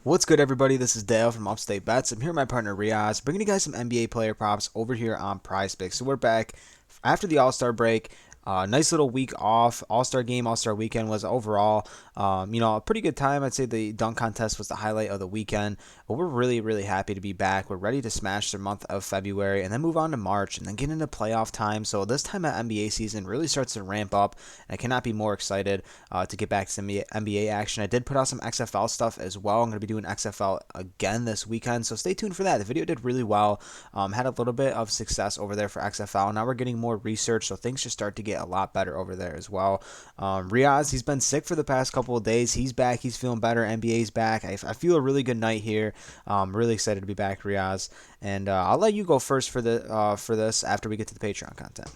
What's good, everybody? This is Dale from Upstate Bets. I'm here with my partner Reoz, bringing you guys some NBA player props over here on PrizePicks. So we're back after the All-Star break. Nice little week off. All-Star game, All-Star weekend was overall, a pretty good time. I'd say the dunk contest was the highlight of the weekend. But we're really, really happy to be back. We're ready to smash the month of February and then move on to March and then get into playoff time. So this time of NBA season really starts to ramp up, and I cannot be more excited to get back to some NBA action. I did put out some XFL stuff as well. I'm going to be doing XFL again this weekend, so stay tuned for that. The video did really well. Had a little bit of success over there for XFL. Now we're getting more research, so things should start to get a lot better over there as well. Reoz, he's been sick for the past couple of days. He's back. He's feeling better. NBA's back. I feel a really good night here. Really excited to be back, Reoz. And I'll let you go first for this after we get to the Patreon content.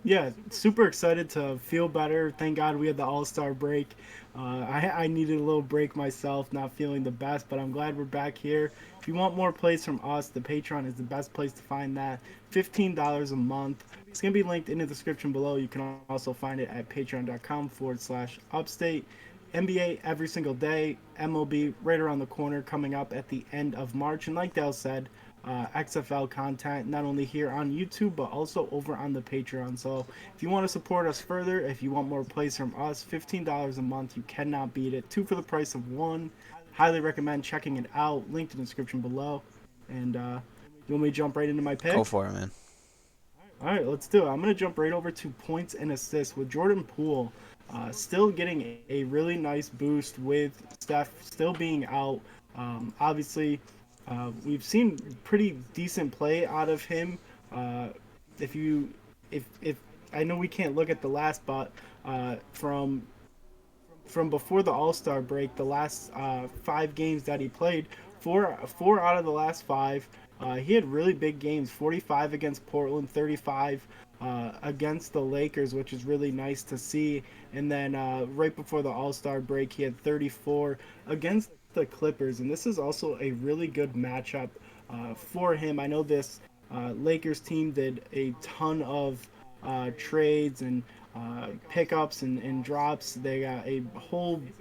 Yeah, super excited to feel better. Thank God we had the All Star break. I needed a little break myself, not feeling the best, but I'm glad we're back here. If you want more plays from us, the Patreon is the best place to find that. $15 a month. It's going to be linked in the description below. You can also find it at patreon.com/upstate. NBA every single day, MLB right around the corner coming up at the end of March. And like Dale said, XFL content, not only here on YouTube, but also over on the Patreon. So if you want to support us further, if you want more plays from us, $15 a month, you cannot beat it. Two for the price of one. Highly recommend checking it out. Linked in the description below. And you want me to jump right into my Go pick? for it, man. All right, let's do it. I'm going to jump right over to points and assists with Jordan Poole. Still getting a really nice boost with Steph still being out. Obviously, we've seen pretty decent play out of him. Uh, if you, if I know we can't look at the last, but from before the All Star break, the last 5 games that he played, four out of the last five, he had really big games. 45 against Portland, 35 against the Lakers, which is really nice to see. And then right before the All Star break, he had 34 against the Clippers, and this is also a really good matchup for him. I know this Lakers team did a ton of trades and pickups and drops. They got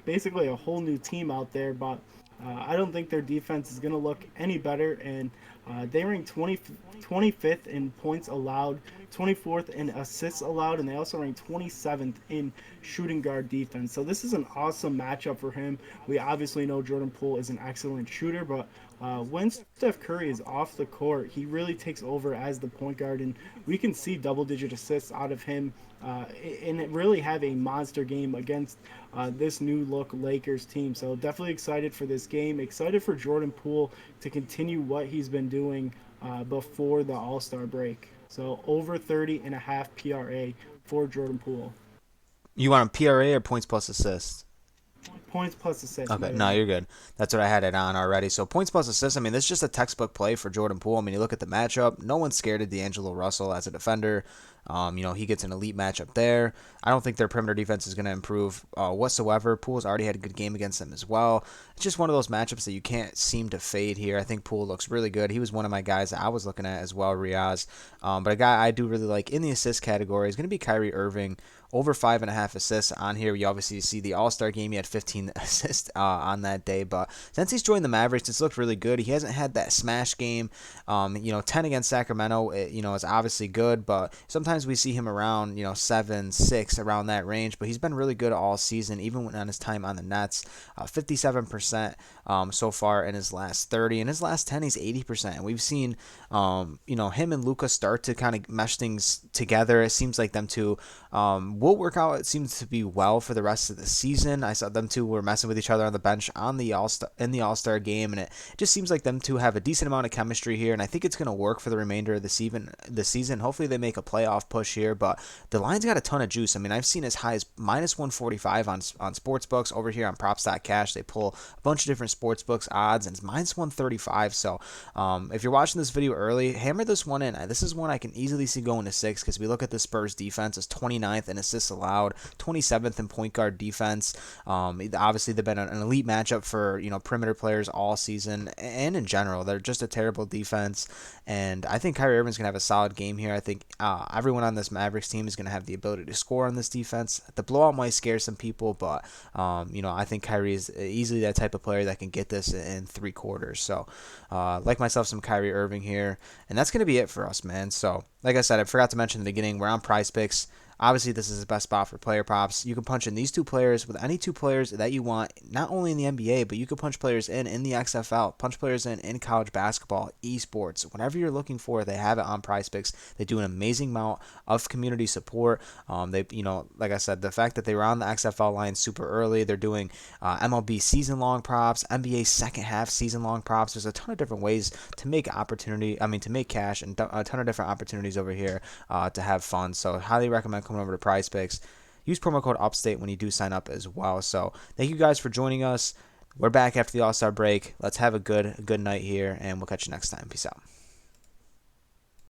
basically a whole new team out there, but I don't think their defense is going to look any better. And they rank 25th in points allowed, 24th in assists allowed, and they also rank 27th in shooting guard defense. So this is an awesome matchup for him. We obviously know Jordan Poole is an excellent shooter, but when Steph Curry is off the court, he really takes over as the point guard, and we can see double-digit assists out of him, and really have a monster game against this new look Lakers team. So definitely excited for this game. Excited for Jordan Poole to continue what he's been doing before the All Star break. So over 30.5 PRA for Jordan Poole. You want a PRA or points plus assists? Points plus assists, Okay, my no, bad. you're good. That's what I had it on already. So points plus assists. I mean, this is just a textbook play for Jordan Poole. I mean, you look at the matchup. No one's scared of D'Angelo Russell as a defender. He gets an elite matchup there. I don't think their perimeter defense is going to improve whatsoever. Poole's already had a good game against them as well. It's just one of those matchups that you can't seem to fade here. I think Poole looks really good. He was one of my guys that I was looking at as well, Riaz. But a guy I do really like in the assist category is going to be Kyrie Irving. Over 5.5 assists on here. We obviously see the All-Star game. He had 15 assists on that day. But since he's joined the Mavericks, it's looked really good. He hasn't had that smash game. 10 against Sacramento, is obviously good. But sometimes we see him around, 7, 6, around that range. But he's been really good all season, even when on his time on the Nets. 57% so far in his last 30. In his last 10, he's 80%. And we've seen, him and Luka start to kind of mesh things together. It seems like them two will work out. It seems to be well for the rest of the season. I saw them two were messing with each other on the bench on the All-Star game, and it just seems like them two have a decent amount of chemistry here, and I think it's going to work for the remainder of the season. Hopefully they make a playoff push here, but the line's got a ton of juice. I mean, I've seen as high as minus 145 on sportsbooks over here on props.cash. They pull a bunch of different sportsbooks odds, and it's minus 135. So if you're watching this video early, hammer this one in. This is one I can easily see going to 6 because we look at the Spurs defense as 29th in assists assists allowed, 27th in point guard defense. Obviously, they've been an elite matchup for perimeter players all season and in general. They're just a terrible defense, and I think Kyrie Irving's gonna have a solid game here. I think everyone on this Mavericks team is gonna have the ability to score on this defense. The blowout might scare some people, but I think Kyrie is easily that type of player that can get this in 3 quarters. So, like myself, some Kyrie Irving here, and that's gonna be it for us, man. So, like I said, I forgot to mention in the beginning, we're on Prize Picks. Obviously, this is the best spot for player props. You can punch in these 2 players with any 2 players that you want, not only in the NBA, but you can punch players in the XFL, punch players in college basketball, esports, whatever you're looking for. They have it on Prize Picks. They do an amazing amount of community support. Like I said, the fact that they were on the XFL line super early, they're doing MLB season-long props, NBA second half season-long props. There's a ton of different ways to make to make cash, and a ton of different opportunities over here to have fun. So, highly recommend coming over to Prize Picks. Use promo code UPSTATE when you do sign up as well. So thank you guys for joining us. We're back after the All-Star break. Let's have a good night here, and we'll catch you next time. Peace out.